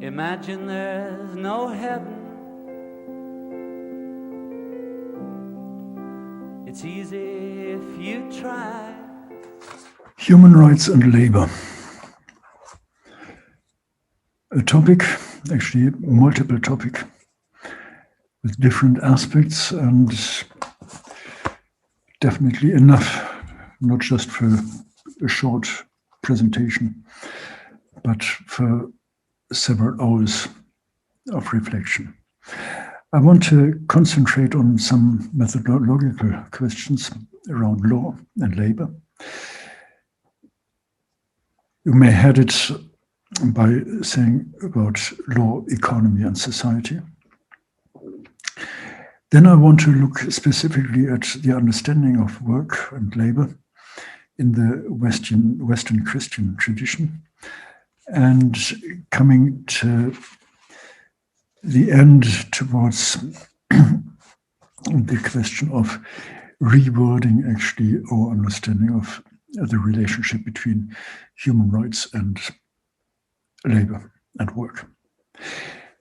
Imagine there's no heaven. It's easy if you try. Human rights and labor. A topic, actually multiple topic, with different aspects and definitely enough, not just for a short presentation, but for several hours of reflection. I want to concentrate on some methodological questions around law and labor. You may head it by saying about law, economy, and society. Then I want to look specifically at the understanding of work and labor in the Western Christian tradition, and coming to the end towards the question of rewording actually our understanding of the relationship between human rights and labor and work.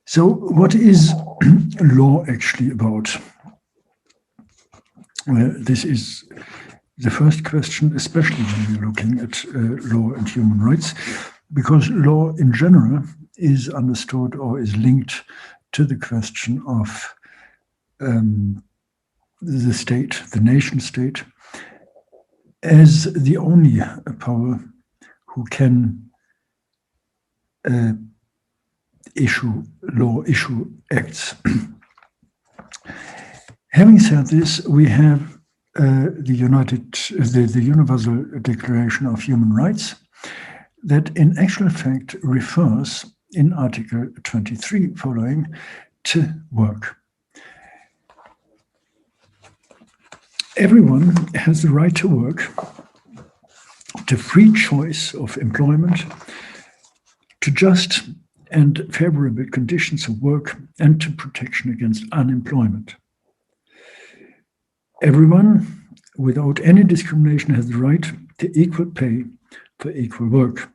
So what is law actually about? This is the first question, especially when we're looking at law and human rights, because law in general is understood or is linked to the question of the state, the nation state, as the only power who can issue law, issue acts. Having said this, we have the Universal Declaration of Human Rights that in actual fact refers in Article 23 following to work. Everyone has the right to work, to free choice of employment, to just and favorable conditions of work, and to protection against unemployment. Everyone, without any discrimination, has the right to equal pay for equal work.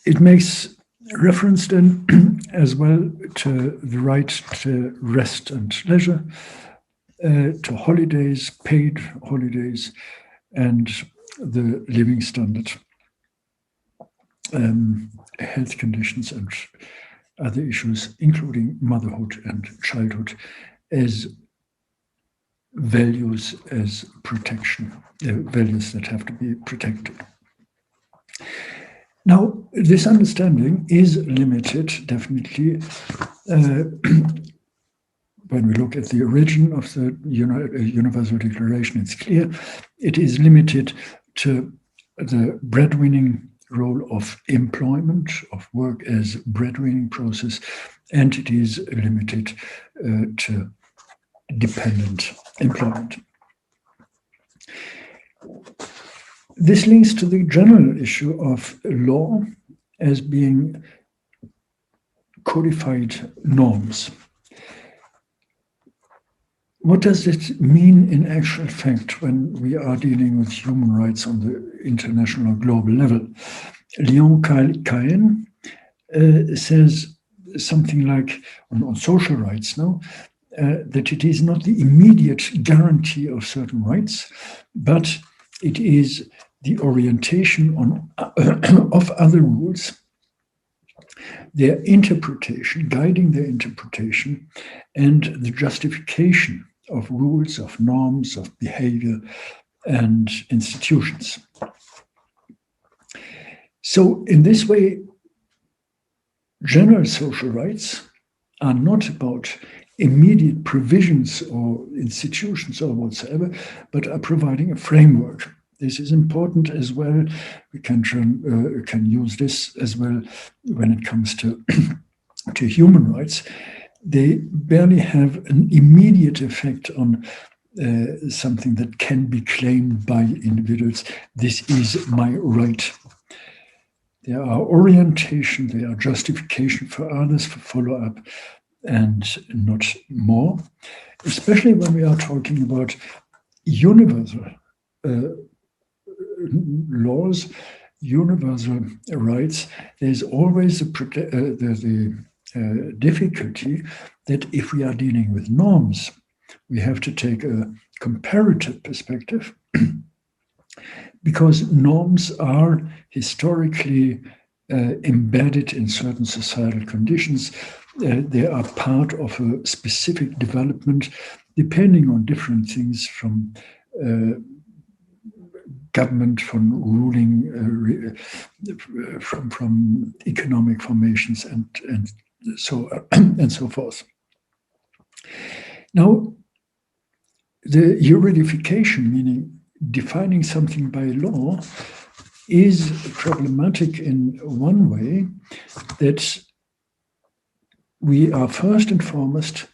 It makes reference then as well to the right to rest and leisure, to holidays, paid holidays, and the living standard, health conditions and other issues, including motherhood and childhood, as values, as protection, values that have to be protected. Now, this understanding is limited, definitely, when we look at the origin of the Universal Declaration, it's clear it is limited to the breadwinning role of employment, of work as breadwinning process, and it is limited to dependent employment. This links to the general issue of law as being codified norms. What does it mean in actual fact when we are dealing with human rights on the international or global level? Leon Cahen says something like, on social rights now, that it is not the immediate guarantee of certain rights, but it is the orientation of other rules, their interpretation, guiding their interpretation, and the justification of rules, of norms, of behavior, and institutions. So in this way, general social rights are not about immediate provisions or institutions or whatsoever, but are providing a framework. This is important as well. We can use this as well when it comes to human rights. They barely have an immediate effect on something that can be claimed by individuals. This is my right. There are orientation, there are justification for others, for follow-up, and not more, especially when we are talking about universal laws universal rights, there's always the difficulty that if we are dealing with norms, we have to take a comparative perspective because norms are historically embedded in certain societal conditions. They are part of a specific development depending on different things from government, from ruling, from economic formations and so and so forth. Now, the juridification, meaning defining something by law, is problematic in one way, that we are first and foremost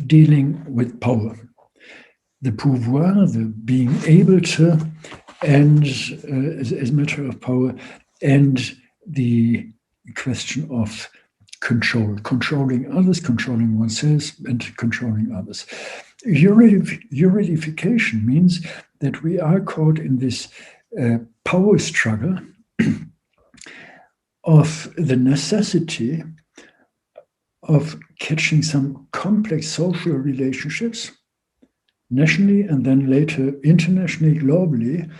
dealing with power. The pouvoir, the being able to, and as a matter of power, and the question of control, controlling others, controlling oneself, and controlling others. Juridification means that we are caught in this power struggle of the necessity of catching some complex social relationships, nationally and then later internationally, globally,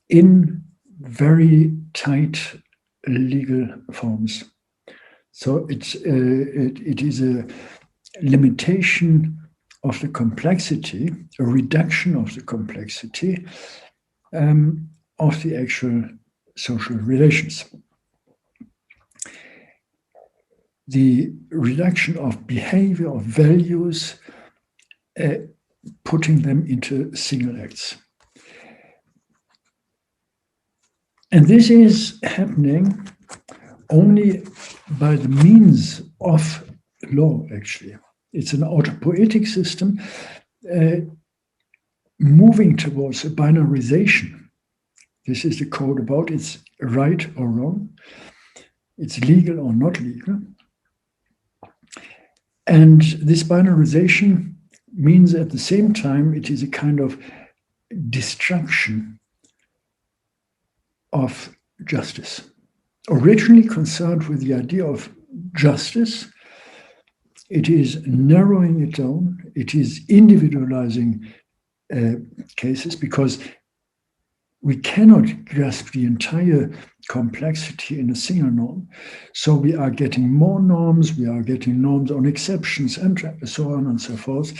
in very tight legal forms. So it is a limitation of the complexity, a reduction of the complexity of the actual social relations. The reduction of behavior, of values, putting them into single acts. And this is happening only by the means of law, actually. It's an autopoietic system moving towards a binarization. This is the code about it's right or wrong, it's legal or not legal. And this binarization means at the same time it is a kind of destruction of justice. Originally concerned with the idea of justice, it is narrowing it down, it is individualizing cases, because we cannot grasp the entire complexity in a single norm. So we are getting more norms, we are getting norms on exceptions, and so on and so forth.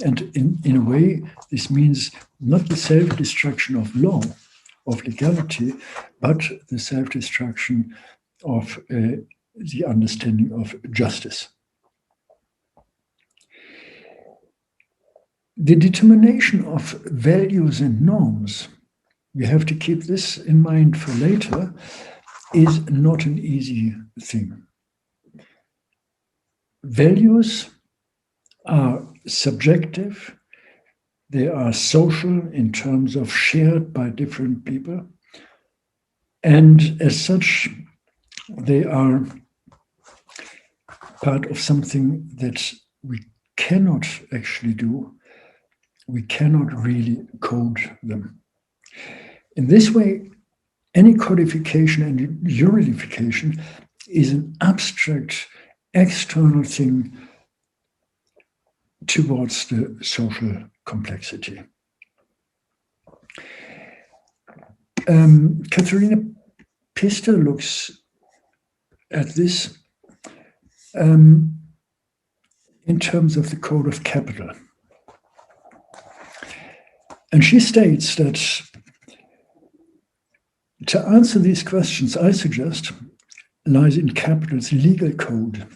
And in a way, this means not the self-destruction of law, of legality, but the self-destruction of the understanding of justice. The determination of values and norms, we have to keep this in mind for later, is not an easy thing. Values are subjective, they are social in terms of shared by different people, and as such, they are part of something that we cannot actually do. We cannot really code them. In this way, any codification and juridification is an abstract, external thing towards the social complexity. Katharina Pista looks at this in terms of the code of capital. And she states that to answer these questions, I suggest, lies in capital's legal code.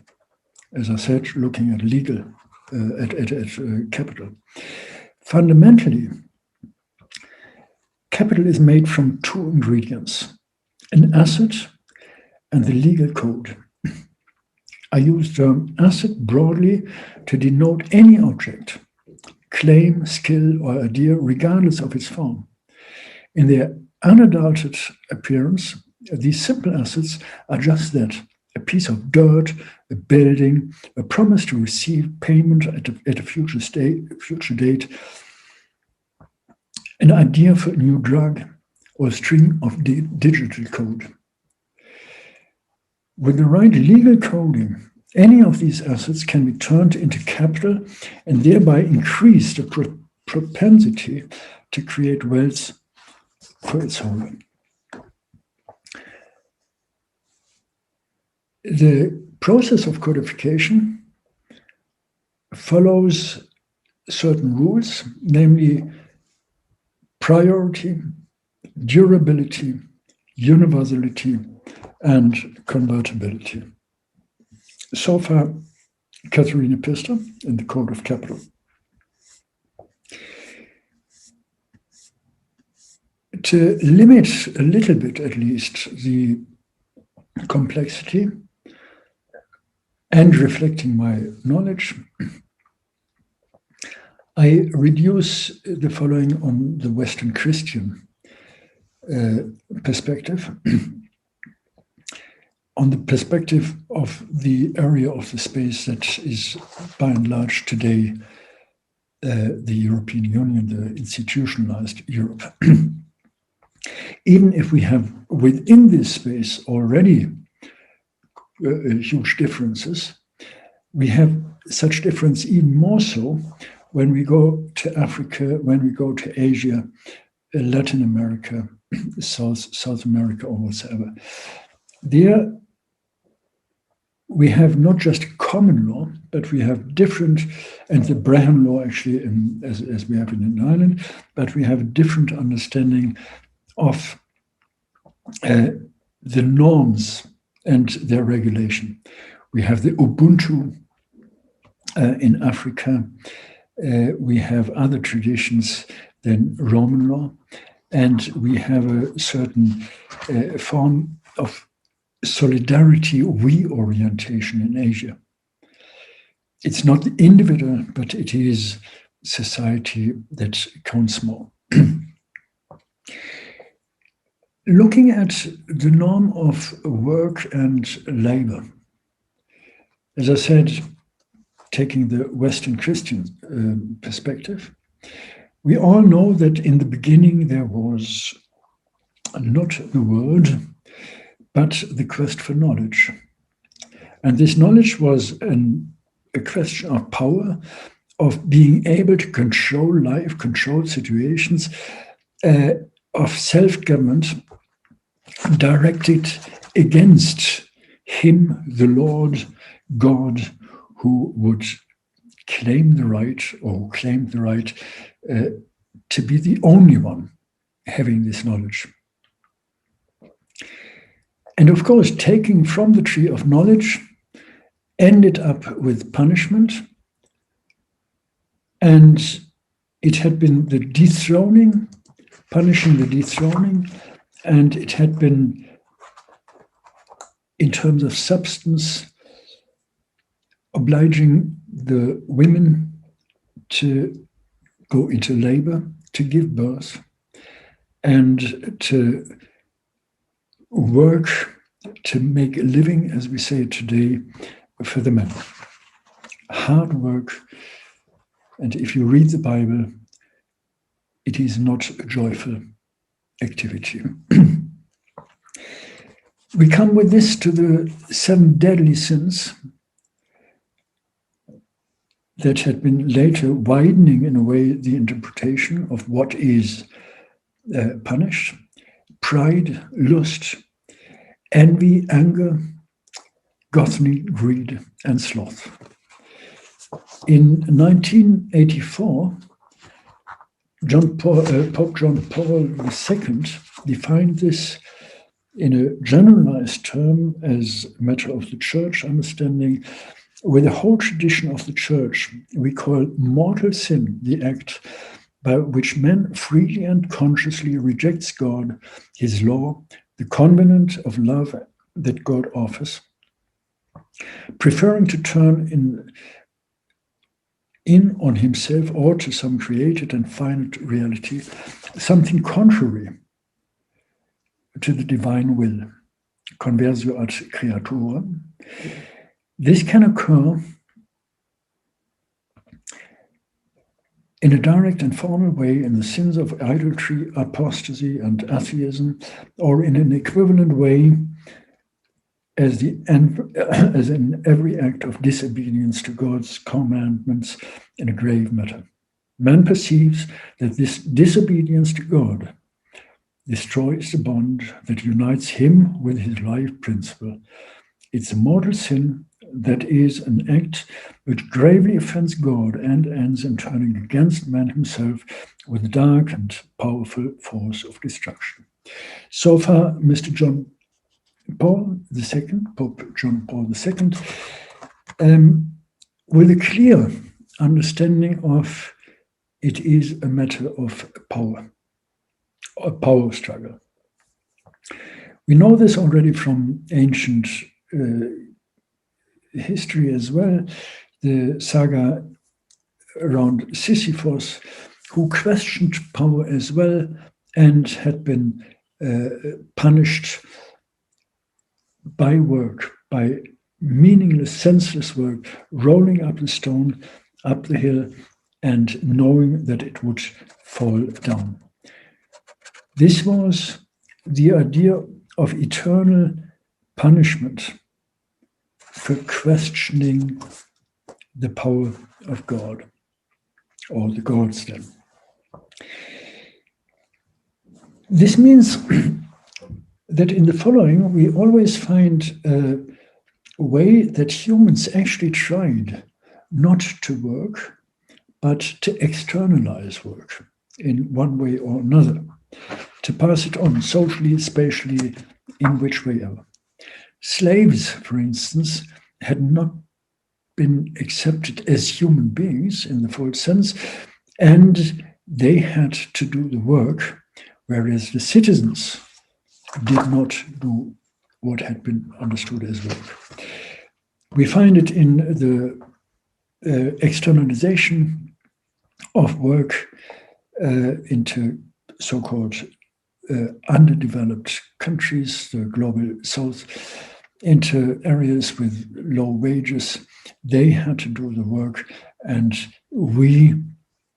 As I said, looking at legal, at capital. Fundamentally, capital is made from two ingredients, an asset and the legal code. I use the term asset broadly to denote any object, claim, skill, or idea, regardless of its form. In their unadulterated appearance, these simple assets are just that, a piece of dirt, a building, a promise to receive payment at a future date, an idea for a new drug, or string of digital code. With the right legal coding, any of these assets can be turned into capital and thereby increase the propensity to create wealth for its holder. The process of codification follows certain rules, namely priority, durability, universality, and convertibility. So far, Katharina Pfister in the Code of Capital. To limit a little bit, at least, the complexity and reflecting my knowledge, I reduce the following on the Western Christian perspective, on the perspective of the area of the space that is by and large today the European Union, the institutionalized Europe. Even if we have within this space already huge differences, we have such difference even more so when we go to Africa, when we go to Asia, Latin America, South America, or whatsoever. There we have not just common law, but we have different, and the Brahman law actually, as we have in Ireland, but we have a different understanding of the norms and their regulation. We have the Ubuntu in Africa. We have other traditions than Roman law, and we have a certain form of solidarity reorientation in Asia. It's not the individual, but it is society that counts more. Looking at the norm of work and labor, as I said, taking the Western Christian perspective, we all know that in the beginning there was not the word, but the quest for knowledge. And this knowledge was a question of power, of being able to control life, control situations, of self-government directed against him, the Lord God, who would claim the right, or claimed the right to be the only one having this knowledge. And of course, taking from the tree of knowledge ended up with punishment. And it had been the dethroning, punishing the dethroning, and it had been, in terms of substance, obliging the women to go into labor, to give birth, and to work, to make a living, as we say today, for the men. Hard work. And if you read the Bible, it is not a joyful activity. We come with this to the 7 deadly sins that had been later widening, in a way, the interpretation of what is punished: pride, lust, envy, anger, gluttony, greed, and sloth. In 1984, Pope John Paul II defined this in a generalized term as a matter of the church understanding. With the whole tradition of the church, we call mortal sin the act by which man freely and consciously rejects God, his law, the covenant of love that God offers, preferring to turn in on himself or to some created and finite reality, something contrary to the divine will, conversio ad creaturam. This can occur in a direct and formal way in the sins of idolatry, apostasy, and atheism, or in an equivalent way as in every act of disobedience to God's commandments in a grave matter. Man perceives that this disobedience to God destroys the bond that unites him with his life principle. It's a mortal sin that is an act which gravely offends God and ends in turning against man himself with a dark and powerful force of destruction. So far, Mr. John Paul II, Pope John Paul II, with a clear understanding of it is a matter of power, a power struggle. We know this already from ancient history as well, the saga around Sisyphus, who questioned power as well and had been punished by work, by meaningless, senseless work, rolling up the stone up the hill and knowing that it would fall down. This was the idea of eternal punishment for questioning the power of God, or the gods then. This means that in the following, we always find a way that humans actually tried not to work, but to externalize work in one way or another, to pass it on socially, spatially, in which way ever. Slaves, for instance, had not been accepted as human beings in the full sense, and they had to do the work, whereas the citizens did not do what had been understood as work. We find it in the externalization of work into so-called underdeveloped countries, the global south, into areas with low wages. They had to do the work, and we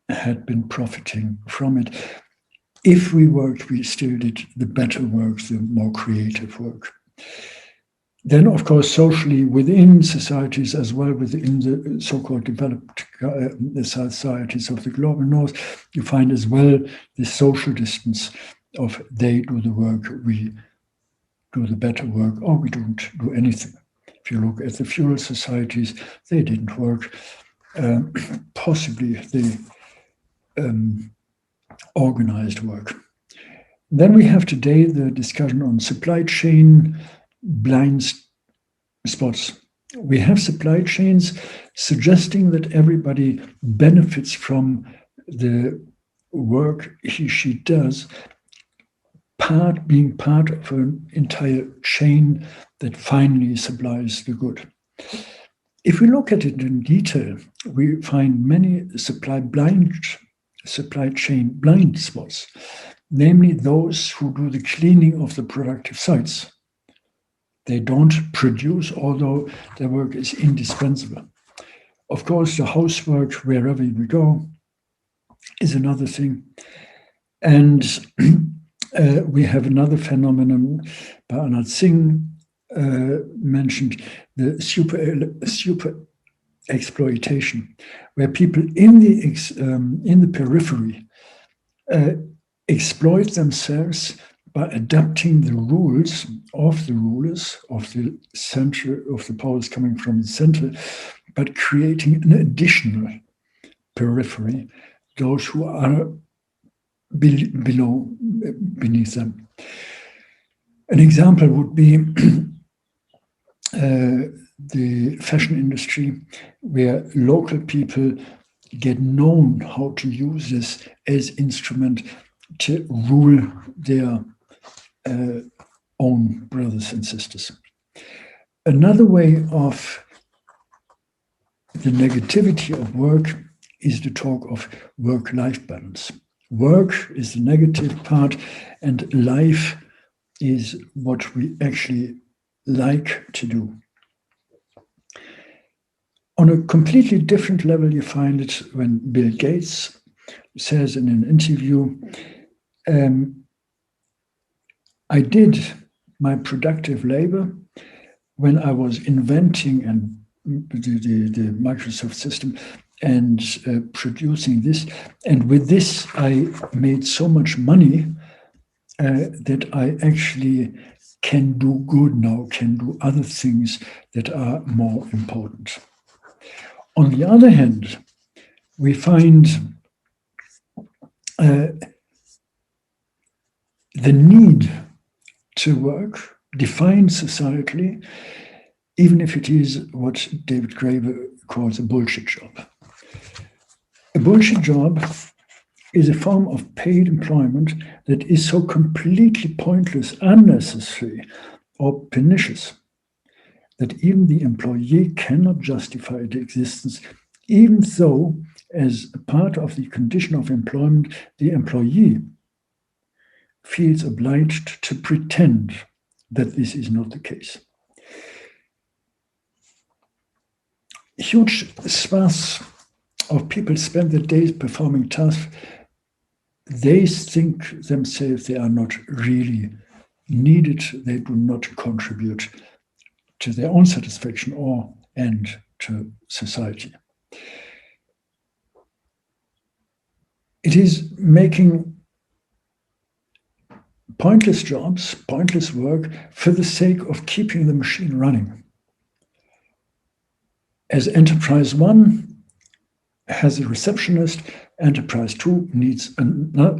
had been profiting from it. If we worked, we still did the better work, the more creative work. Then, of course, socially within societies as well, within the so-called developed societies of the global north, you find as well the social distance of they do the work, we do the better work, or we don't do anything. If you look at the feudal societies, they didn't work. Possibly they organized work. Then we have today the discussion on supply chain blind spots. We have supply chains suggesting that everybody benefits from the work she does, being part of an entire chain that finally supplies the good. If we look at it in detail, we find many supply chain blind spots, namely those who do the cleaning of the productive sites. They don't produce, although their work is indispensable. Of course, the housework, wherever we go, is another thing. And we have another phenomenon, Bernard Singh mentioned, the super exploitation, where people in the periphery exploit themselves by adapting the rules of the rulers, of the center, of the powers coming from the center, but creating an additional periphery, those who are beneath them. An example would be the fashion industry, where local people get known how to use this as instrument to rule their own brothers and sisters. Another way of the negativity of work is the talk of work-life balance. Work is the negative part, and life is what we actually like to do. On a completely different level, you find it when Bill Gates says in an interview, I did my productive labor when I was inventing the Microsoft system and producing this. And with this, I made so much money that I actually can do good now, can do other things that are more important. On the other hand, we find the need to work defined societally, even if it is what David Graeber calls a bullshit job. A bullshit job is a form of paid employment that is so completely pointless, unnecessary, or pernicious that even the employee cannot justify its existence, even though, as a part of the condition of employment, the employee feels obliged to pretend that this is not the case. Huge swaths of people spend their days performing tasks they think themselves they are not really needed, they do not contribute to their own satisfaction and to society. It is making pointless jobs, pointless work for the sake of keeping the machine running. As Enterprise 1 has a receptionist, Enterprise 2 needs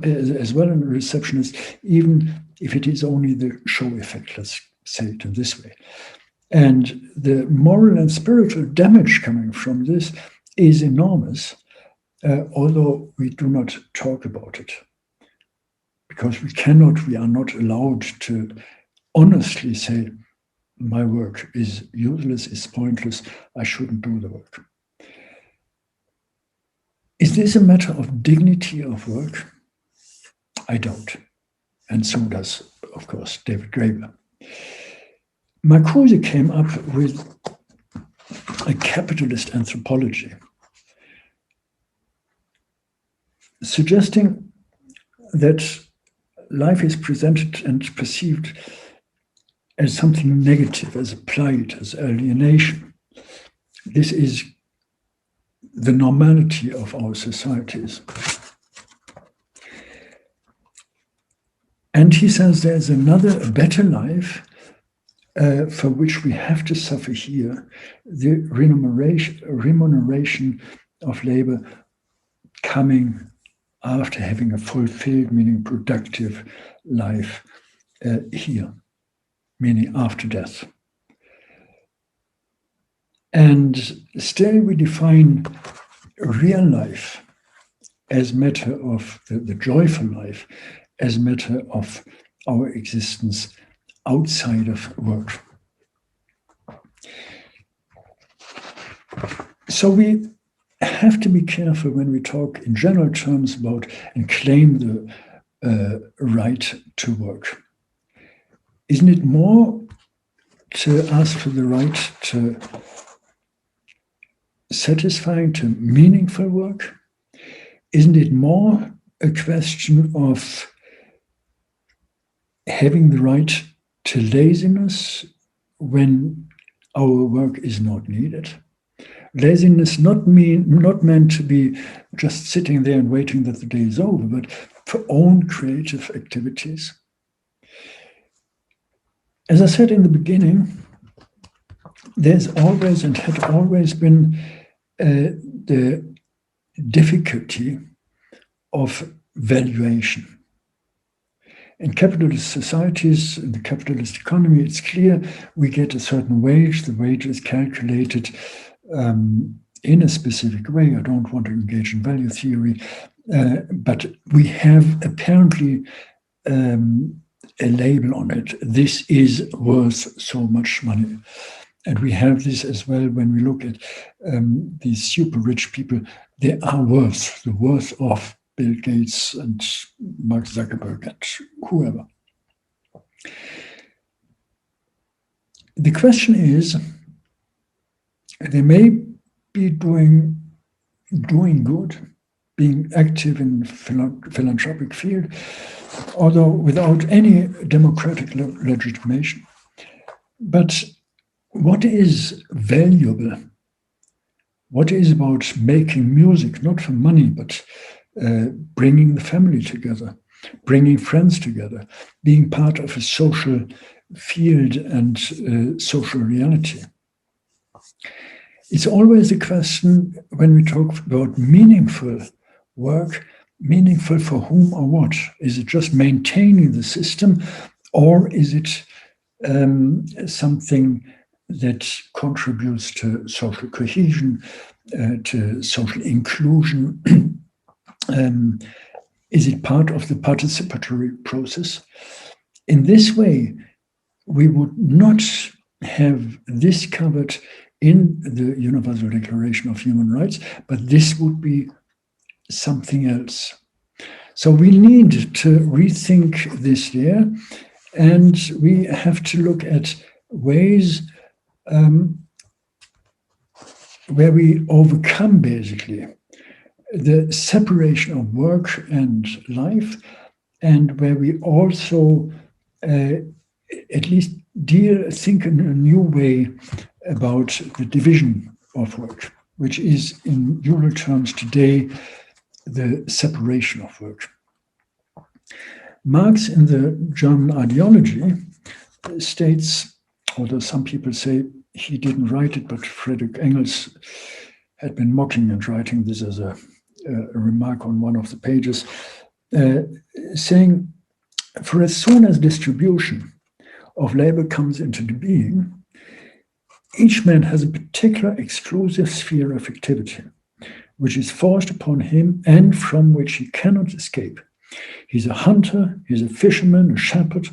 as well a receptionist, even if it is only the show effect, let's say it in this way. And the moral and spiritual damage coming from this is enormous, although we do not talk about it. Because we are not allowed to honestly say, my work is useless, is pointless, I shouldn't do the work. Is this a matter of dignity of work? I don't. And so does, of course, David Graeber. Marcuse came up with a capitalist anthropology, suggesting that life is presented and perceived as something negative, as a plight, as alienation. This is the normality of our societies. And he says there's a better life for which we have to suffer here, the remuneration of labor coming after having a fulfilled, meaning productive life here, meaning after death. And still we define real life as matter of the joyful life, as matter of our existence outside of work. So we have to be careful when we talk in general terms about and claim the right to work. Isn't it more to ask for the right to satisfying, to meaningful work? Isn't it more a question of having the right to laziness when our work is not needed? Laziness not meant to be just sitting there and waiting that the day is over, but for own creative activities. As I said in the beginning, there's always and had always been the difficulty of valuation. In capitalist societies, in the capitalist economy, it's clear we get a certain wage. The wage is calculated in a specific way. I don't want to engage in value theory, but we have apparently a label on it. This is worth so much money. And we have this as well when we look at these super rich people. They are worth the worth of Bill Gates and Mark Zuckerberg and whoever. The question is, they may be doing good, being active in the philanthropic field, although without any democratic legitimation. But what is valuable? What is about making music, not for money, but bringing the family together, bringing friends together, being part of a social field and social reality? It's always a question when we talk about meaningful work, meaningful for whom or what? Is it just maintaining the system, or is it something that contributes to social cohesion, to social inclusion? Is it part of the participatory process? In this way, we would not have this covered in the Universal Declaration of Human Rights, but this would be something else. So we need to rethink this there, and we have to look at ways where we overcome basically the separation of work and life, and where we also at least think in a new way about the division of work, which is in Euro terms today the separation of work. Marx, in the German ideology, states, although some people say he didn't write it, but Friedrich Engels had been mocking and writing this as a remark on one of the pages, saying, for as soon as distribution of labor comes into being, each man has a particular exclusive sphere of activity, which is forced upon him and from which he cannot escape. He's a hunter, he's a fisherman, a shepherd,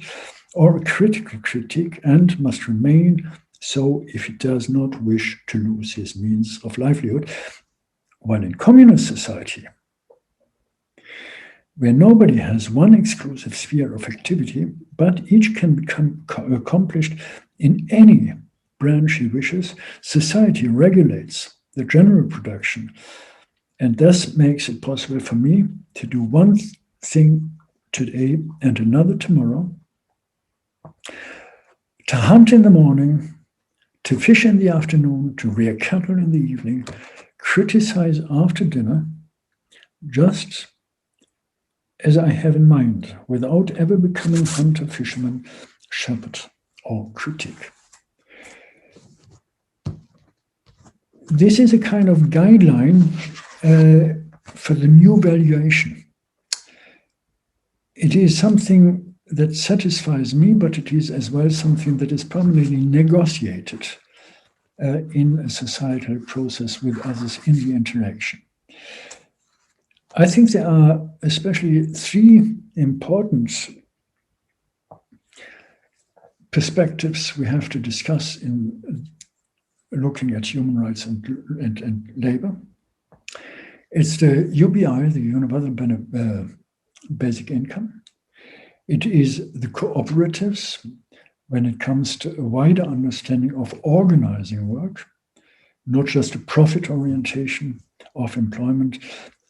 or a critical critic, and must remain so if he does not wish to lose his means of livelihood. While in communist society, where nobody has one exclusive sphere of activity, but each can become accomplished in any branch he wishes, society regulates the general production and thus makes it possible for me to do one thing today and another tomorrow, to hunt in the morning, to fish in the afternoon, to rear cattle in the evening, criticize after dinner, just as I have in mind, without ever becoming hunter, fisherman, shepherd, or critic. This is a kind of guideline for the new valuation. It is something that satisfies me, but it is as well something that is permanently negotiated in a societal process with others in the interaction. I think there are especially three important perspectives we have to discuss in looking at human rights and labor. It's the UBI, the Universal Basic Income. It is the cooperatives when it comes to a wider understanding of organizing work, not just a profit orientation of employment.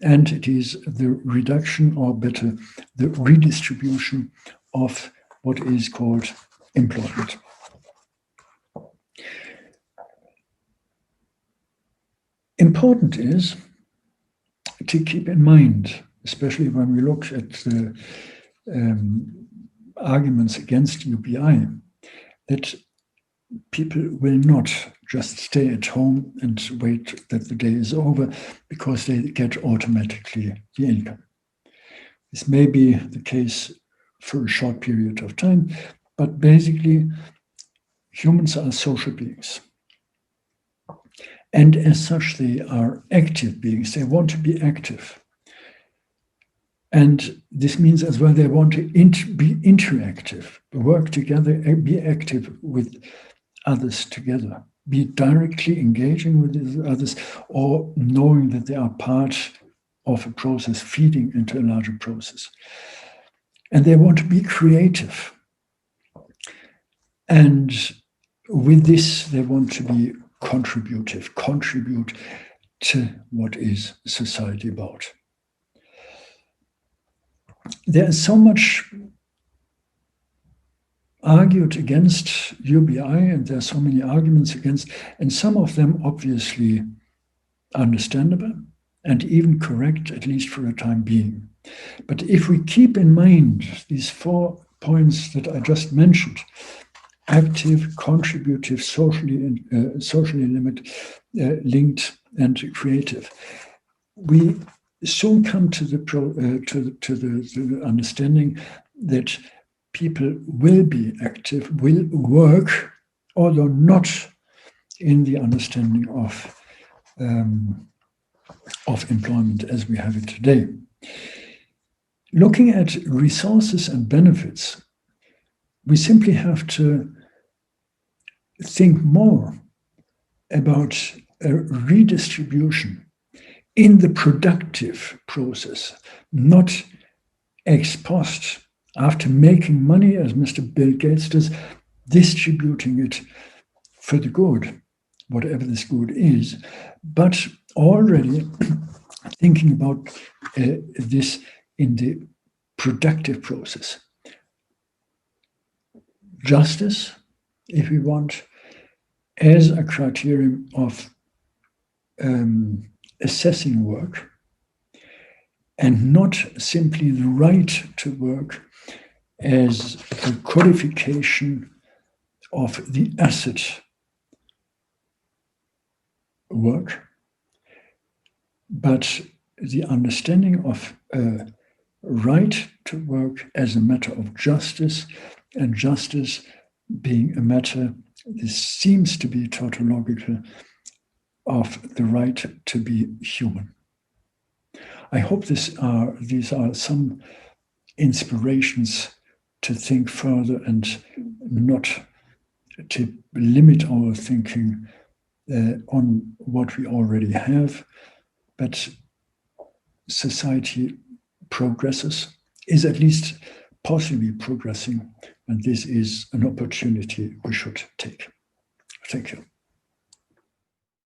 And it is the reduction, or better, the redistribution of what is called employment. Important is to keep in mind, especially when we look at the arguments against UBI, that people will not just stay at home and wait that the day is over because they get automatically the income. This may be the case for a short period of time, but basically humans are social beings. And as such, they are active beings. They want to be active. And this means as well they want to be interactive, work together, be active with others together, be directly engaging with others or knowing that they are part of a process feeding into a larger process. And they want to be creative. And with this, they want to be contribute to what is society about. there is so much argued against UBI, and there are so many arguments against, and some of them obviously understandable and even correct, at least for a time being. But if we keep in mind these 4 points that I just mentioned, active, contributive, socially linked, and creative, we soon come to the understanding that people will be active, will work, although not in the understanding of employment as we have it today. Looking at resources and benefits, we simply have to think more about a redistribution in the productive process, not ex post, after making money, as Mr. Bill Gates does, distributing it for the good, whatever this good is, but already thinking about this in the productive process. Justice, if we want, as a criterion of assessing work, and not simply the right to work as a codification of the asset work, but the understanding of a right to work as a matter of justice, and justice being a matter, this seems to be tautological, of the right to be human. I hope these are some inspirations to think further and not to limit our thinking on what we already have, but society progresses, is at least possibly progressing, and this is an opportunity we should take. Thank you.